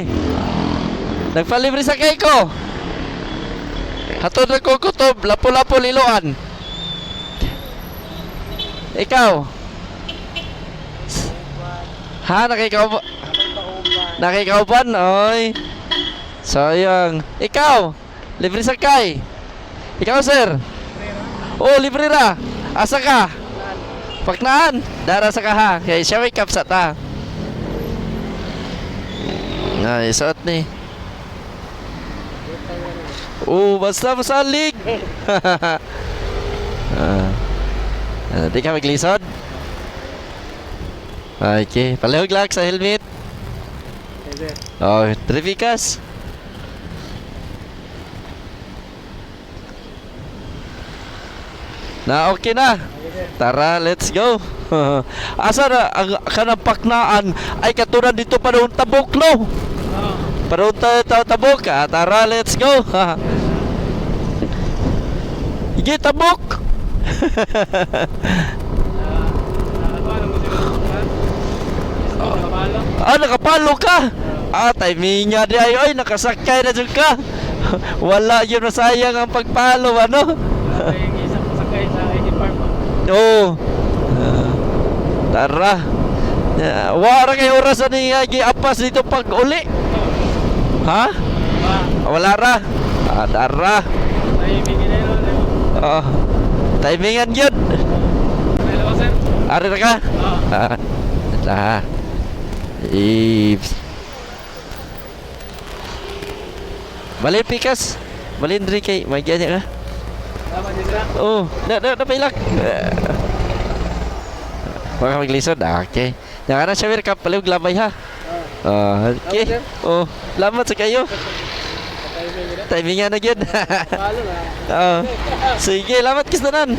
Sige. Nagpalibre sa kay ko. Hatod na ko kutob, lapo-lapo liloan. Ikaw. Ha, nakikauban? Oy. Sayang. Ikaw, libre sakay. Ikaw, sir. Oh, libre ra. Asa ka? Paknaan. Dara sa ka ha. Kaya siya wake up sa ta. Ay, suot ni. Oh, basta masalig. Di ka maglisod? Okay, palihog lang sa helmet. Oh, trivikas. Na okay na. Tara, let's go. Asa na ang kanang paknaan ay katulad dito pa doon tabok no. Paroon tabok. Tara, let's go. Hige tabok. Nakapalo ka. Timing nga di ay nakasakay na dyan ka. Wala yun, nasayang ang pagpalo, ano? Yung isang pasakay sa ID Park. Oo. Tara. Wala kayo oras ni giapas dito pag uli. Ha? Wala ra. Tara. Timing na yun. Timingan yun. Hello, sir. Ari na ka? Tara. Balin pikas. Balin diri kay magyanya ka. Tama din sila. Oh, napilak. Baka maglisod. Okay. Nakana siya wir ka palihog labay ha. Okay. Oh, salamat sa kayo. Timingan na gyud. Palo na. Sige, salamat kistanan.